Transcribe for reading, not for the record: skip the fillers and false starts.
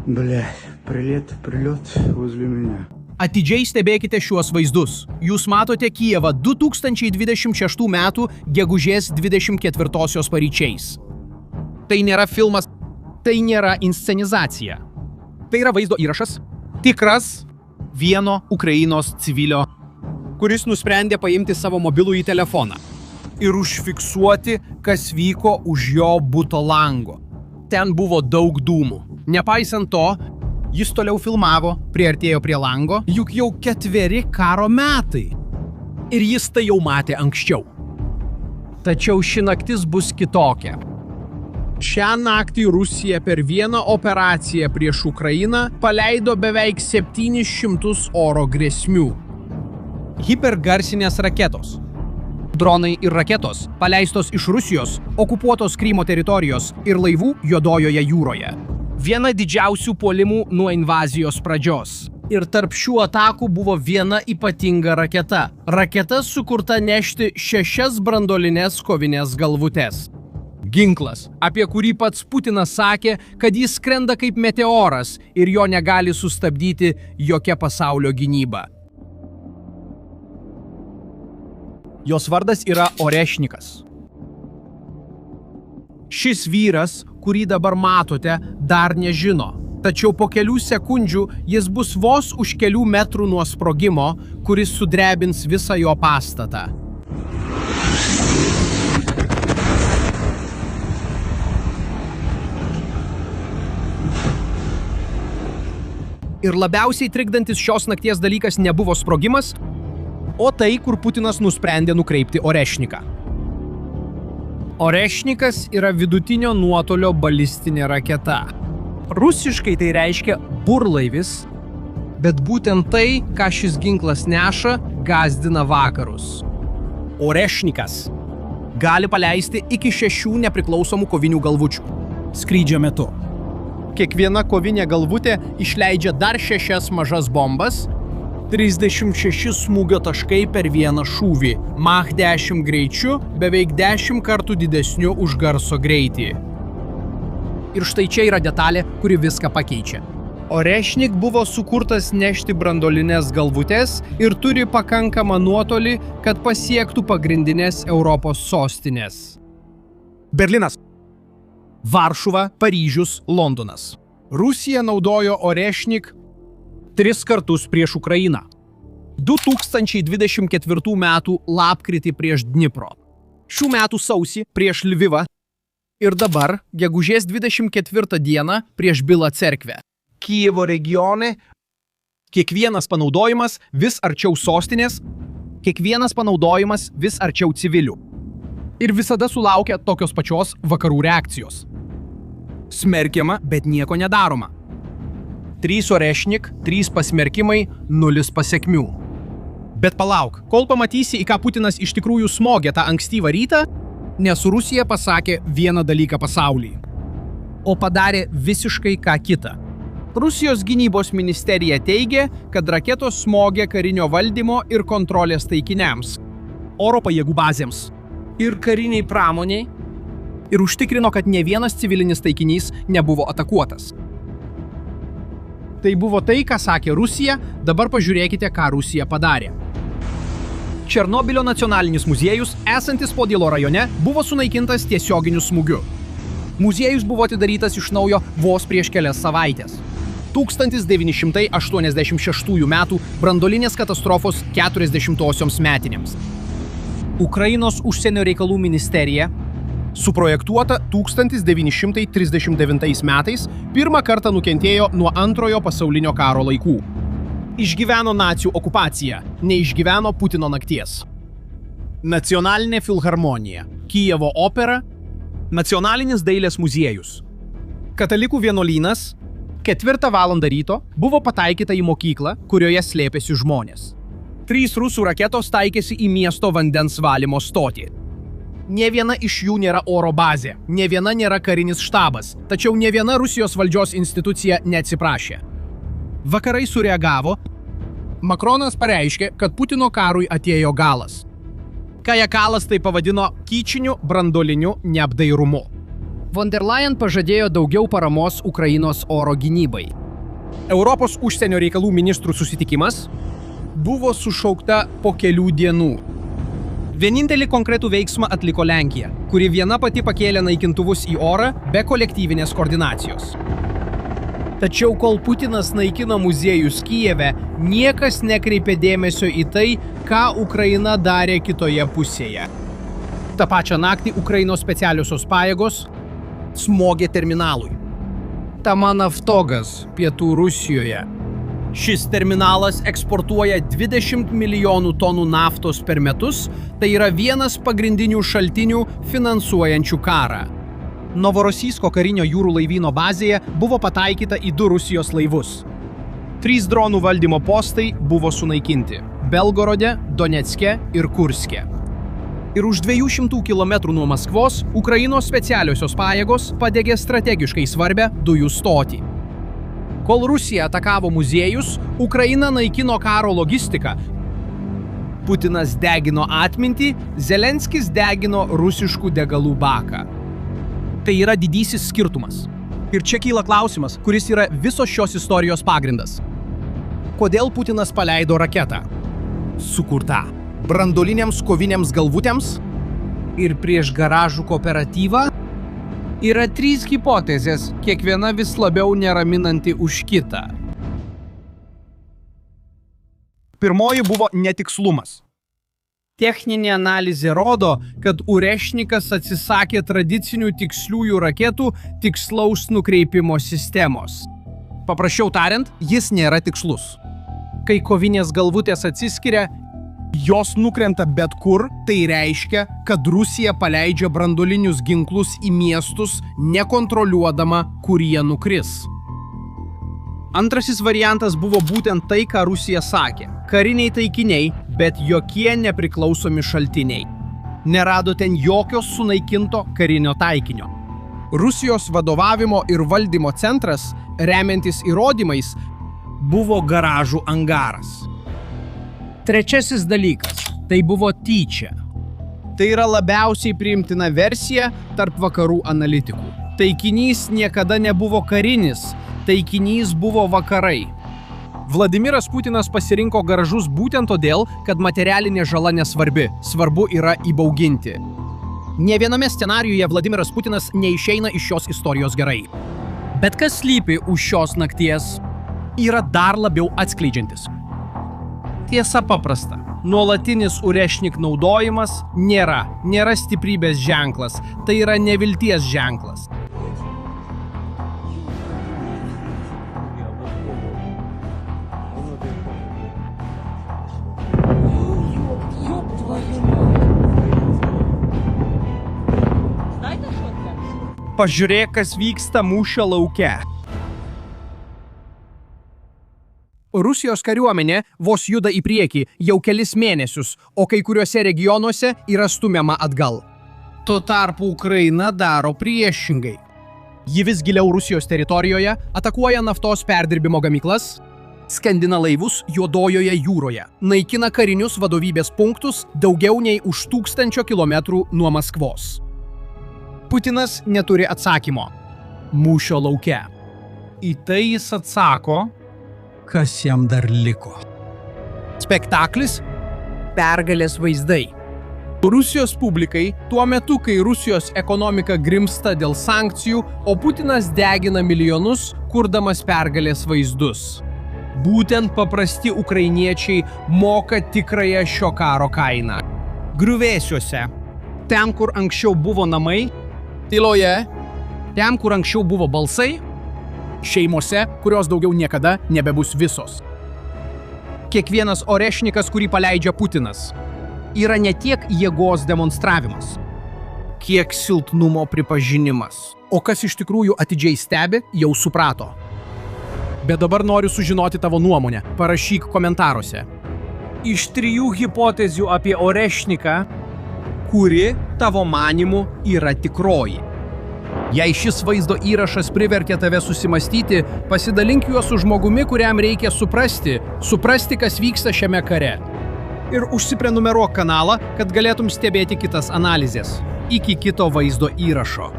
Блядь, прилет возле меня. Atidžiai stebėkite šiuos vaizdus. Jūs matote Kijevą 2026 m. gegužės 24 paryčiais. Tai nėra filmas, tai nėra inscenizacija. Tai yra vaizdo įrašas, tikras vieno Ukrainos civilio, kuris nusprendė paimti savo mobilųjį telefoną ir užfiksuoti, kas vyko už jo buto lango. Ten buvo daug dūmų. Nepaisant to, jis toliau filmavo, priartėjo prie lango, juk jau 4 karo metai. Ir jis tai jau matė anksčiau. Tačiau ši naktis bus kitokia. Šią naktį Rusija per vieną operaciją prieš Ukrainą paleido beveik 700 oro grėsmių. Hipergarsinės raketos, dronai ir raketos paleistos iš Rusijos, okupuotos Krymo teritorijos ir laivų Juodojoje jūroje. Viena didžiausių puolimų nuo invazijos pradžios. Ir tarp šių atakų buvo viena ypatinga raketa. Raketa sukurta nešti 6 branduolines kovinės galvutes. Ginklas, apie kurį pats Putinas sakė, kad jis skrenda kaip meteoras ir jo negali sustabdyti jokia pasaulio gynyba. Jos vardas yra Orešnikas. Šis vyras, kurį dabar matote, dar nežino. Tačiau po kelių sekundžių jis bus vos už kelių metrų nuo sprogimo, kuris sudrebins visą jo pastatą. Ir labiausiai trikdantis šios nakties dalykas nebuvo sprogimas, o tai, kur Putinas nusprendė nukreipti Orešniką. Orešnikas yra vidutinio nuotolio balistinė raketa. Rusiškai tai reiškia burlaivis, bet būtent tai, ką šis ginklas neša, gąsdina vakarus. Orešnikas gali paleisti iki 6 nepriklausomų kovinių galvučių skrydžio metu. Kiekviena kovinė galvutė išleidžia dar 6 mažas bombas, 36 smūgio taškai per vieną šūvį, Mach 10 greičiu, beveik 10 kartų didesniu už garso greitį. Ir štai čia yra detalė, kuri viską pakeičia. Orešnik buvo sukurtas nešti branduolines galvutes ir turi pakankamą nuotolį, kad pasiektų pagrindinės Europos sostinės. Berlynas, Varšuva, Paryžius, Londonas. Rusija naudojo Orešnik 3 kartus prieš Ukrainą. 2024 m. lapkritį prieš Dnipro, šių metų sausį prieš Lvivą ir dabar, gegužės 24 dieną, prieš Bilą cerkvę. Kijevo regione kiekvienas panaudojimas vis arčiau sostinės, kiekvienas panaudojimas vis arčiau civilių. Ir visada sulaukia tokios pačios vakarų reakcijos. Smerkiama, bet nieko nedaroma. 3 Orešnik, 3 pasmerkimai, 0 pasekmių. Bet palauk, kol pamatysi, į ką Putinas iš tikrųjų smogė tą ankstyvą rytą, nes Rusija pasakė vieną dalyką pasaulyje, o padarė visiškai ką kitą. Rusijos gynybos ministerija teigė, kad raketos smogė karinio valdymo ir kontrolės taikiniams, oro pajėgų bazėms ir kariniai pramoniai ir užtikrino, kad ne vienas civilinis taikinys nebuvo atakuotas. Tai buvo tai, ką sakė Rusija, dabar pažiūrėkite, ką Rusija padarė. Černobylio nacionalinis muziejus, esantis Podilo rajone, buvo sunaikintas tiesioginiu smūgiu. Muziejus buvo atidarytas iš naujo vos prieš kelias savaitės. 1986 m. branduolinės katastrofos 40-osioms metinėms. Ukrainos užsienio reikalų ministerija, suprojektuota 1939 metais, pirmą kartą nukentėjo nuo Antrojo pasaulinio karo laikų. Išgyveno nacių okupaciją, neišgyveno Putino nakties. Nacionalinė filharmonija, Kijevo opera, Nacionalinis dailės muziejus. Katalikų vienuolynas 4 valandą ryto buvo pataikyta į mokyklą, kurioje slėpėsi žmonės. 3 rusų raketos taikėsi į miesto vandens valymo stotį. Ne viena iš jų nėra oro bazė, ne viena nėra karinis štabas, tačiau ne viena Rusijos valdžios institucija neatsiprašė. Vakarai sureagavo, Makronas pareiškė, kad Putino karui atėjo galas. Kaja Kalas tai pavadino kyčiniu branduoliniu neapdairumu. Von der Leyen pažadėjo daugiau paramos Ukrainos oro gynybai. Europos užsienio reikalų ministrų susitikimas Buvo sušaukta po kelių dienų. vienintelį konkretų veiksmą atliko Lenkija, kuri viena pati pakėlė naikintuvus į orą be kolektyvinės koordinacijos. Tačiau kol Putinas naikino muziejus Kijeve, niekas nekreipė dėmesio į tai, ką Ukraina darė kitoje pusėje. Ta pačią naktį Ukrainos specialiosios pajėgos smogė terminalui. Tamanavtogas, pietų Rusijoje. Šis terminalas eksportuoja 20 milijonų tonų naftos per metus, tai yra vienas pagrindinių šaltinių finansuojančių karą. Novorosijsko karinio jūrų laivyno bazėje buvo pataikyta į 2 Rusijos laivus. 3 dronų valdymo postai buvo sunaikinti – Belgorode, Donecke ir Kurske. Ir už 200 km nuo Maskvos Ukrainos specialiosios pajėgos padegė strategiškai svarbę dujų stotį. Kol Rusija atakavo muziejus, Ukraina naikino karo logistiką. Putinas degino atmintį, Zelenskis degino rusiškų degalų baką. Tai yra didysis skirtumas. Ir čia kyla klausimas, kuris yra visos šios istorijos pagrindas. Kodėl Putinas paleido raketą? Sukurta branduoliniams koviniams galvutėms ir prieš garažų kooperatyvą? Yra 3 hipotezės, kiekviena vis labiau neraminanti už kitą. Pirmoji buvo netikslumas. Techninė analizė rodo, kad Urešnikas atsisakė tradicinių tiksliųjų raketų tikslaus nukreipimo sistemos. Paprasčiau tariant, jis nėra tikslus. Kai kovinės galvutės atsiskiria, jos nukrenta bet kur, tai reiškia, kad Rusija paleidžia branduolinius ginklus į miestus, nekontroliuodama, kur jie nukris. Antrasis variantas buvo būtent tai, ką Rusija sakė. Kariniai taikiniai, bet jokie nepriklausomi šaltiniai. Nerado ten jokio sunaikinto karinio taikinio. Rusijos vadovavimo ir valdymo centras, remiantis įrodymais, buvo garažų angaras. Trečiasis dalykas – tai buvo tyčia. Tai yra labiausiai priimtina versija tarp vakarų analitikų. Taikinys niekada nebuvo karinis, taikinys buvo vakarai. Vladimiras Putinas pasirinko garažus būtent todėl, kad materialinė žala nesvarbi, svarbu yra įbauginti. Nė viename scenarijoje Vladimiras Putinas neišeina iš šios istorijos gerai. Bet kas slypi už šios nakties, yra dar labiau atskleidžiantis. Tiesa paprasta. Nuolatinis Urešnik naudojimas nėra stiprybės ženklas, tai yra nevilties ženklas. Pažiūrėk, kas vyksta mūšio lauke. Rusijos kariuomenė vos juda į priekį jau kelis mėnesius, o kai kuriuose regionuose yra stumiama atgal. Tuo tarpu Ukraina daro priešingai. Ji vis giliau Rusijos teritorijoje atakuoja naftos perdirbimo gamyklas, skandina laivus Juodojoje jūroje, naikina karinius vadovybės punktus daugiau nei už 1000 kilometrų nuo Maskvos. Putinas neturi atsakymo. Mūšio lauke. Į tai jis atsako, kas jam dar liko. Spektaklis – pergalės vaizdai. Rusijos publikai tuo metu, kai Rusijos ekonomika grimsta dėl sankcijų, o Putinas degina milijonus, kurdamas pergalės vaizdus. Būtent paprasti ukrainiečiai moka tikrąją šio karo kainą. Griuvėsiuose, ten, kur anksčiau buvo namai, tyloje, ten, kur anksčiau buvo balsai, šeimose, kurios daugiau niekada nebebus visos. Kiekvienas Orešnikas, kurį paleidžia Putinas, yra ne tiek jėgos demonstravimas, kiek silpnumo pripažinimas. O kas iš tikrųjų atidžiai stebi, jau suprato. Bet dabar noriu sužinoti tavo nuomonę. Parašyk komentaruose. Iš 3 hipotezių apie Orešniką, kuri tavo manymu yra tikroji. Jei šis vaizdo įrašas privertė tave susimastyti, pasidalink juos su žmogumi, kuriam reikia suprasti, kas vyksta šiame kare. Ir užsiprenumeruok kanalą, kad galėtum stebėti kitas analizės. Iki kito vaizdo įrašo.